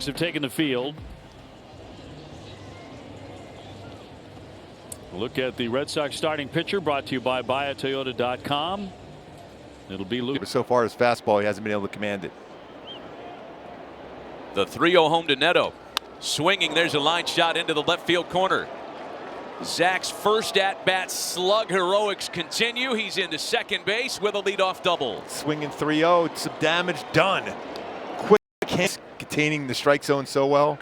Have taken the field. Look at the Red Sox starting pitcher, brought to you by buyatoyota.com. It'll be Luke. So far as fastball, he hasn't been able to command it. The 3-0 home to Neto. Swinging, there's a line shot into the left field corner. Zach's first at-bat slug heroics continue. He's into second base with a leadoff double. Swinging 3-0, some damage done. Quick hands, containing the strike zone so well.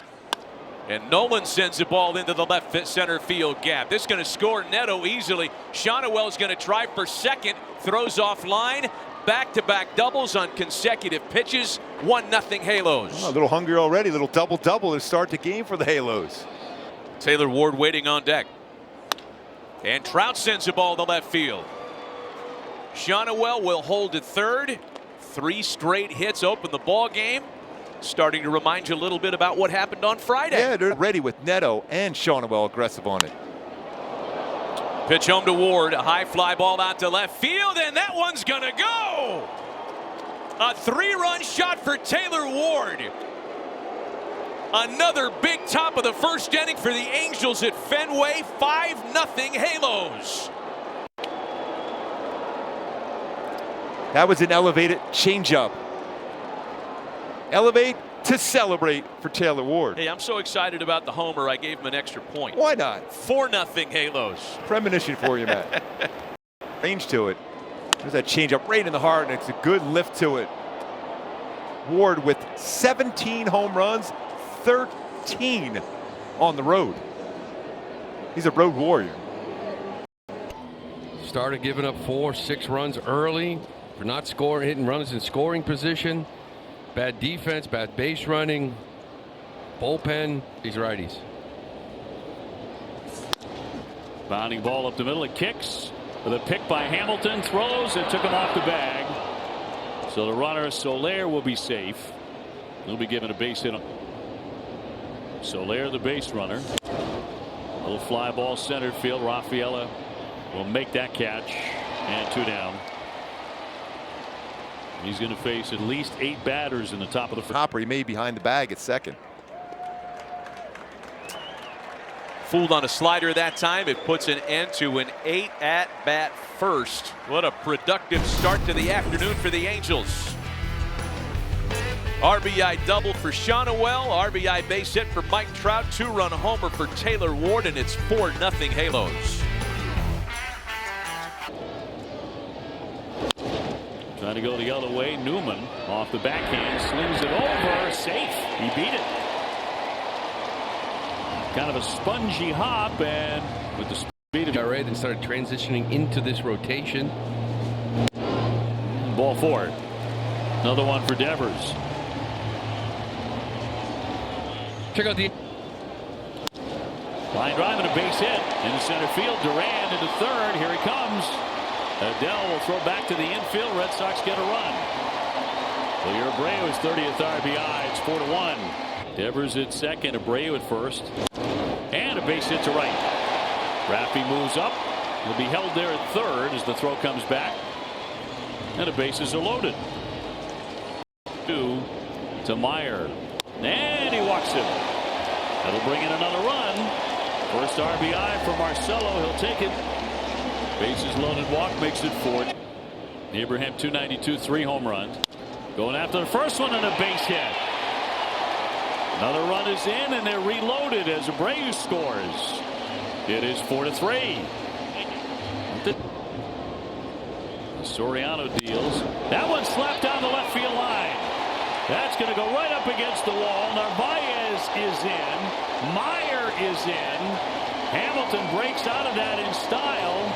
And Nolan sends the ball into the left center field gap. This is going to score Neto easily. Shonowell's going to try for second. Throws off line. Back-to-back doubles on consecutive pitches. 1-0 Halos. Oh, a little hungry already. A little double-double to start the game for the Halos. Taylor Ward waiting on deck. And Trout sends the ball to left field. Shonowell will hold at third. 3 straight hits open the ball game. Starting to remind you a little bit about what happened on Friday. Yeah, they're ready with Neto and Shonowell aggressive on it. Pitch home to Ward, a high fly ball out to left field, and that one's gonna go. A 3-run shot for Taylor Ward. Another big top of the first inning for the Angels at Fenway. 5-0 Halos. That was an elevated changeup. Elevate to celebrate for Taylor Ward. Hey, I'm so excited about the homer, I gave him an extra point. Why not? 4-0 Halos. Premonition for you, Matt. Range to it. There's that changeup right in the heart, and it's a good lift to it. Ward with 17 home runs, 13 on the road. He's a road warrior. Started giving up 4-6 runs early for not scoring, hitting runners in scoring position. Bad defense, bad base running, bullpen, these righties. Bounding ball up the middle, it kicks with a pick by Hamilton, throws and took him off the bag. So the runner Soler will be safe. He'll be given a base hit. Soler, the base runner. Little fly ball center field. Rafaela will make that catch, and 2 down. He's going to face at least 8 batters in the top of the first. Hopper, he may be behind the bag at second. Fooled on a slider that time. It puts an end to an 8 at-bat first. What a productive start to the afternoon for the Angels. RBI double for Shonowell. RBI base hit for Mike Trout. 2-run homer for Taylor Ward, and it's 4-0 Halos. Trying to go the other way. Newman off the backhand, slings it over, safe. He beat it. Kind of a spongy hop, and with the speed of Red and started transitioning into this rotation. Ball 4. Another one for Devers. Check out the Line drive and a base hit in center field. Duran into third. Here he comes. Adele will throw back to the infield. Red Sox get a run. Well, Abreu's 30th RBI. It's 4-1. Devers at second. Abreu at first. And a base hit to right. Raffy moves up. He'll be held there at third as the throw comes back. And the bases are loaded. 2 to Meyer. And he walks him. That'll bring in another run. First RBI for Marcelo. He'll take it. Bases loaded walk makes it 4. Abraham 292, 3 home runs. Going after the first one and a base hit. Another run is in and they're reloaded as Abreu scores. It is 4-3. Soriano deals. That one slapped down the left field line. That's going to go right up against the wall. Narvaez is in. Meyer is in. Hamilton breaks out of that in style.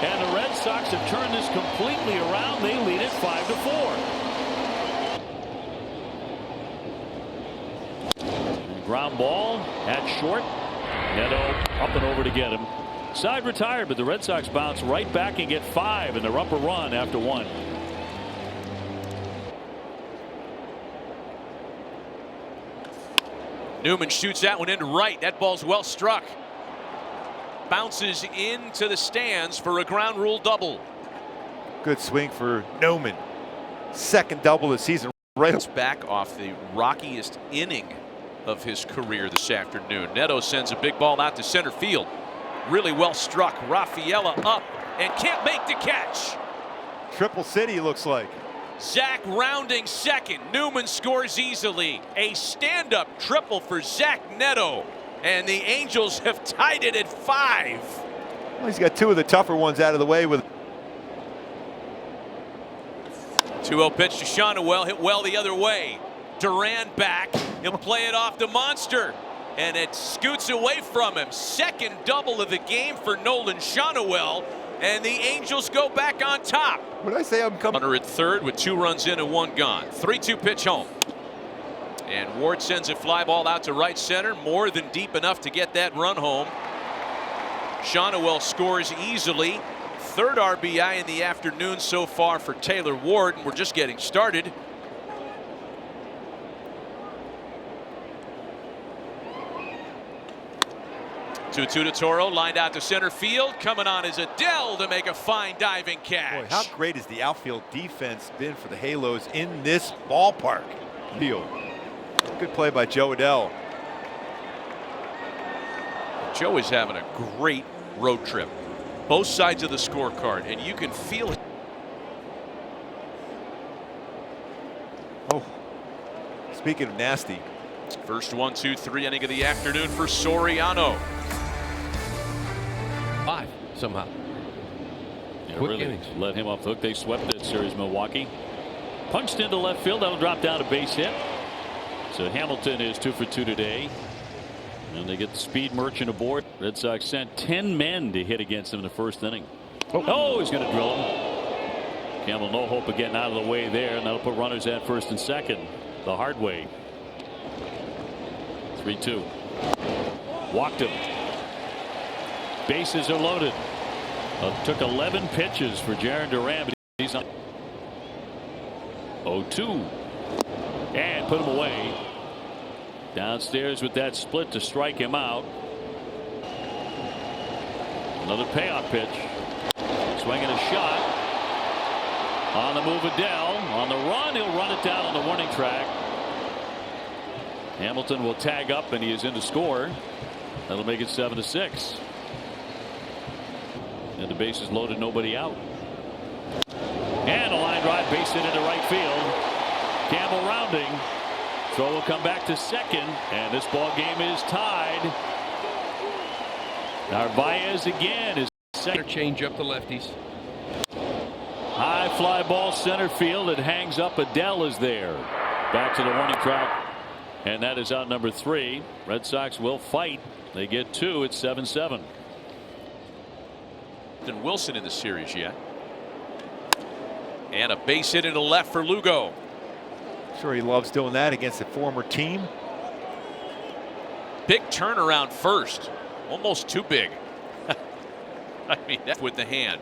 And the Red Sox have turned this completely around. They lead it 5-4. Ground ball at short. Neto up and over to get him. Side retired, but the Red Sox bounce right back and get 5 in their upper run after 1. Newman shoots that one into right. That ball's well struck. Bounces into the stands for a ground rule double. Good swing for Newman. Second double of the season. Right Back off the rockiest inning of his career this afternoon. Neto sends a big ball out to center field. Really well struck. Rafaela up and can't make the catch. Triple City looks like. Zach rounding second. Newman scores easily. A stand-up triple for Zach Neto. And the Angels have tied it at 5. Well, he's got two of the tougher ones out of the way with 2-0 pitch to Shonowell, hit well the other way. Duran back, he'll play it off to Monster, and it scoots away from him. Second double of the game for Nolan Shonowell, and the Angels go back on top. What did I say? I'm coming. Runner at third with 2 runs in and 1 gone. 3-2 pitch home. And Ward sends a fly ball out to right center, more than deep enough to get that run home. Shonowell scores easily. 3rd RBI in the afternoon so far for Taylor Ward, and we're just getting started. Two to Toro, lined out to center field. Coming on is Adele to make a fine diving catch. Boy, how great has the outfield defense been for the Halos in this ballpark field? Good play by Joe Adele. Joe is having a great road trip. Both sides of the scorecard, and you can feel it. Oh, speaking of nasty. First 1, 2, 3 inning of the afternoon for Soriano. 5 somehow. Yeah, Quick really innings. let him off the hook. They swept that series, Milwaukee. Punched into left field. That'll drop down a base hit. So Hamilton is 2 for 2 today. And they get the speed merchant aboard. Red Sox sent 10 men to hit against him in the first inning. Oh, he's going to drill him. Campbell, no hope of getting out of the way there, and that'll put runners at first and second the hard way. 3-2. Walked him. Bases are loaded. Took 11 pitches for Jarren Duran, but he's on 0-2. And put him away. Downstairs with that split to strike him out. Another payoff pitch. Swinging a shot. On the move, Adele. On the run, he'll run it down on the warning track. Hamilton will tag up, and he is in to score. That'll make it 7-6. And the bases loaded, nobody out. And a line drive, base hit into right field. Campbell rounding. Throw will come back to second, and this ball game is tied. Narvaez again is second. Change up the lefties. High fly ball center field. It hangs up. Adele is there. Back to the warning track, and that is out number 3. Red Sox will fight. They get 2. It's 7-7. And Wilson in the series yet. And a base hit into left for Lugo. Sure, he loves doing that against a former team. Big turnaround first. Almost too big. I mean, that with the hand.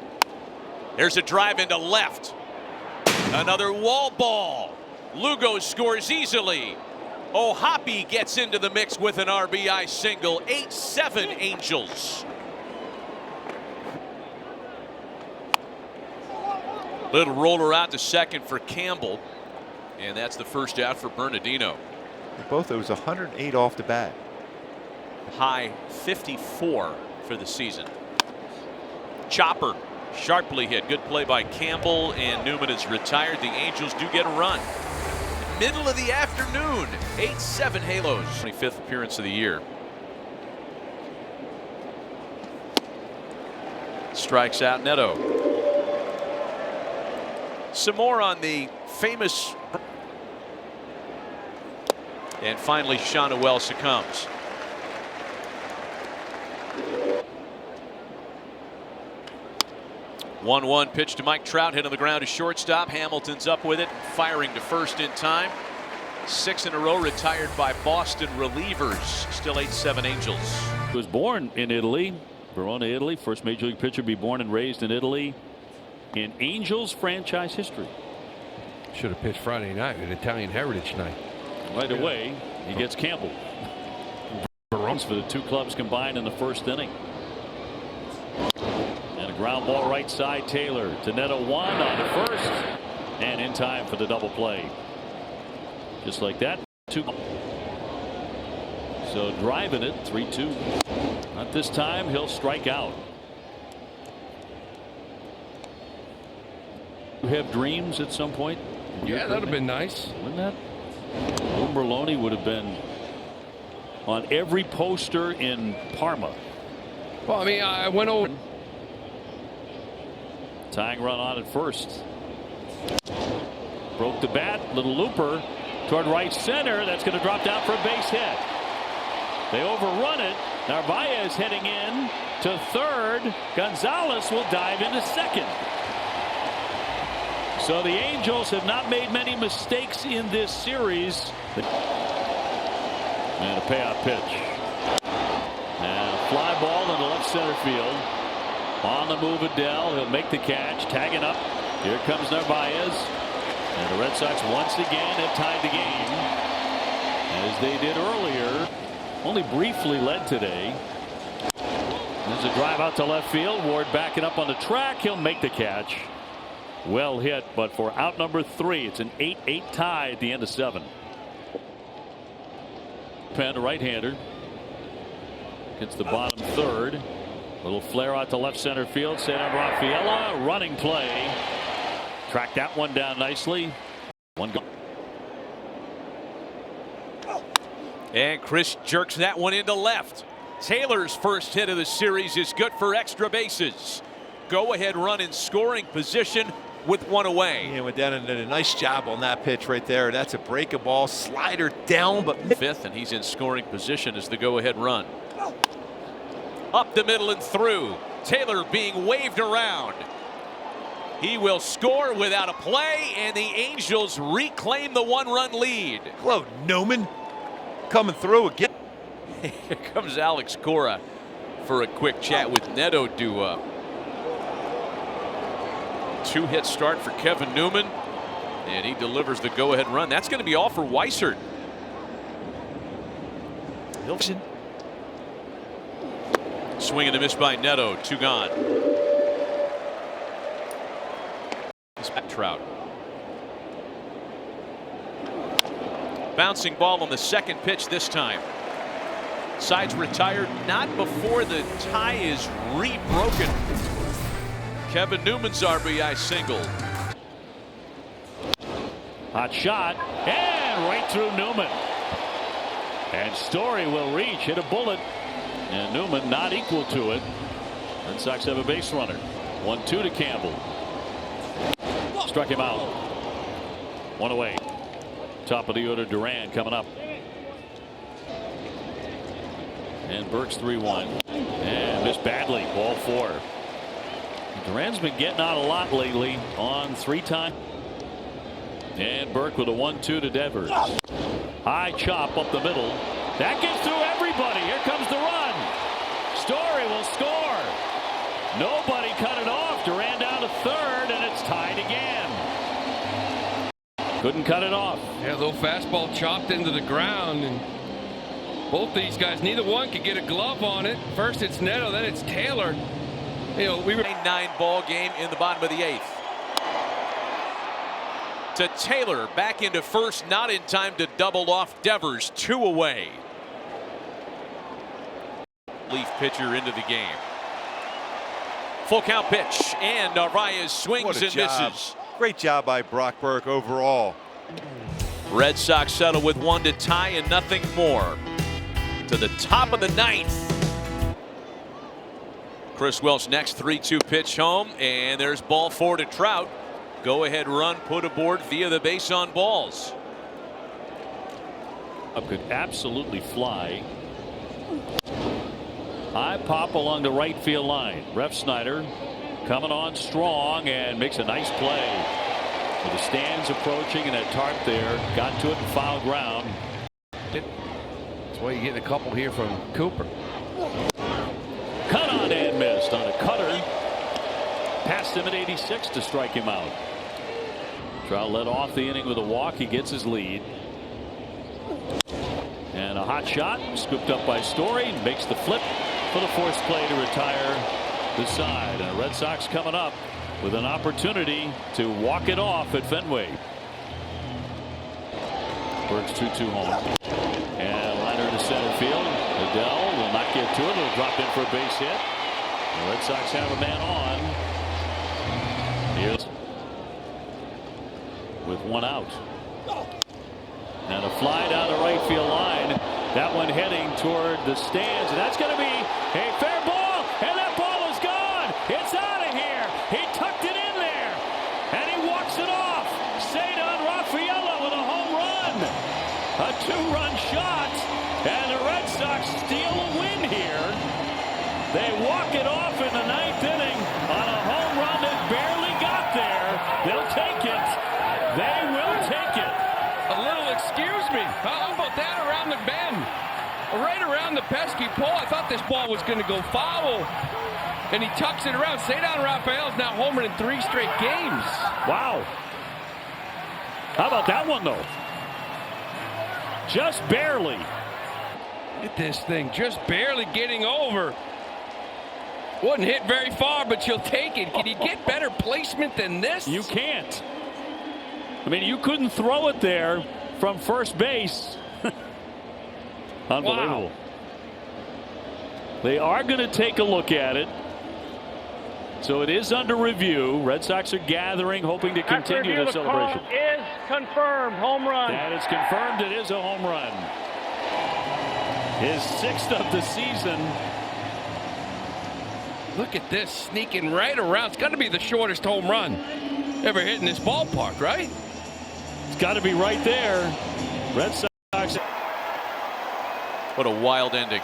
There's a drive into left. Another wall ball. Lugo scores easily. O'Hoppe gets into the mix with an RBI single. 8-7 Angels. Little roller out to second for Campbell. And that's the first out for Bernardino. Both those 108 off the bat. High 54 for the season. Chopper sharply hit. Good play by Campbell, and Newman is retired. The Angels do get a run. Middle of the afternoon. 8-7 Halos. 25th appearance of the year. Strikes out Neto. Some more on the famous. And finally, Shonowell succumbs. One pitch to Mike Trout, hit on the ground to shortstop. Hamilton's up with it, firing to first in time. 6 in a row retired by Boston relievers. Still 8-7 Angels. He was born in Italy, Verona, Italy. First major league pitcher to be born and raised in Italy in Angels franchise history. Should have pitched Friday night at Italian Heritage Night. Right away, he gets Campbell. Runs for the two clubs combined in the first inning. And a ground ball right side. Taylor to Neto, 1 on the first, and in time for the double play. Just like that. 2. So driving it 3-2. Not this time. He'll strike out. You have dreams at some point? Yeah, that would have been nice. Wouldn't that? Umberlone would have been on every poster in Parma. Well, I mean, I went over. Tying run on at first. Broke the bat. Little looper toward right center. That's going to drop down for a base hit. They overrun it. Narvaez heading in to third. Gonzalez will dive into second. So the Angels have not made many mistakes in this series. And a payoff pitch. And a fly ball into left center field. On the move, Adele. He'll make the catch. Tagging up. Here comes Narvaez. And the Red Sox once again have tied the game. As they did earlier. Only briefly led today. There's a drive out to left field. Ward backing up on the track. He'll make the catch. Well hit, but for out number 3, it's an 8-8 tie at the end of 7. Penn, a right-hander. Gets the bottom third. Little flare out to left center field. Santa Rafaela, running play. Track that one down nicely. One go. And Chris jerks that one into left. Taylor's first hit of the series is good for extra bases. Go ahead run in scoring position with one away. He went down and did a nice job on that pitch right there. That's a breaking ball, slider down, but fifth, and he's in scoring position as the go ahead run. Up the middle and through. Taylor being waved around. He will score without a play, and the Angels reclaim the 1-run lead. hello, Newman, coming through again. Here comes Alex Cora for a quick chat with Neto Dua. 2-hit start for Kevin Newman, and he delivers the go-ahead run. That's going to be all for Weissert. Swing and a miss by Neto. 2 gone. Trout. Bouncing ball on the second pitch this time. Sides retired, not before the tie is rebroken. Kevin Newman's RBI single. Hot shot, and right through Newman. And Story will reach, hit a bullet, and Newman not equal to it. Red Sox have a base runner. 1-2 to Campbell. Struck him out. One away. Top of the order, Duran coming up. And Burke's 3-1. And missed badly. Ball 4. Duran's been getting out a lot lately on 3 times. And Burke with a 1-2 to Devers. High chop up the middle. That gets through everybody. Here comes the run. Story will score. Nobody cut it off. Duran down to third, and it's tied again. Couldn't cut it off. Yeah, a little fastball chopped into the ground, and both these guys, neither one could get a glove on it. First it's Neto, then it's Taylor. You know, we were 9 ball game in the bottom of the 8th. To Taylor, back into first, not in time to double off Devers. 2 away. Leaf pitcher into the game. Full count pitch, and Narvaez swings and misses. Great job by Brock Burke overall. Red Sox settle with 1 to tie and nothing more. To the top of the 9th. Chris Welch next 3-2 pitch home, and there's ball 4 to Trout. Go ahead run put aboard via the base on balls. Up could absolutely fly. High pop along the right field line. Ref Snyder coming on strong and makes a nice play. With the stands approaching and that tarp there, got to it and foul ground. that's why you get a couple here from Cooper. Cut on and missed on a cutter. Passed him at 86 to strike him out. Trout led off the inning with a walk. He gets his lead. And a hot shot scooped up by Story. Makes the flip for the forced play to retire the side. And the Red Sox coming up with an opportunity to walk it off at Fenway. Burke's 2-2 home. And liner to center field. Liddell will not get to it. It'll drop in for a base hit. The Red Sox have a man on. Here's with one out. And a fly down the right field line. That one heading toward the stands. And that's going to be a fair ball. And that ball is gone. It's out of here. He tucked it in there. And he walks it off. Cedar Rafaela with a home run. A two-run shot. And the Red Sox steal a win here. They walk it off in the ninth inning on a home run that barely got there. They'll take it. They will take it. A little excuse me. How about that around the bend? Right around the pesky pole. I thought this ball was going to go foul. And he tucks it around. Cedar Rafael's now homered in 3 straight games. Wow. How about that one, though? Just barely. Look at this thing. Just barely getting over. Wasn't hit very far, but you'll take it. Can you get better placement than this? You can't. I mean, you couldn't throw it there from first base. Unbelievable. Wow. They are going to take a look at it. So it is under review. Red Sox are gathering, hoping to continue the celebration. Call is confirmed. Home run. That is confirmed. It is a home run. His 6th of the season. Look at this, sneaking right around. It's got to be the shortest home run ever hit in this ballpark, right? It's got to be right there. Red Sox. What a wild ending.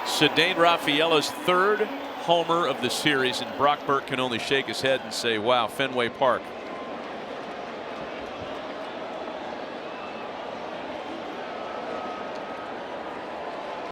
Cedar Rafaela's 3rd homer of the series, and Brock Burke can only shake his head and say, wow, Fenway Park.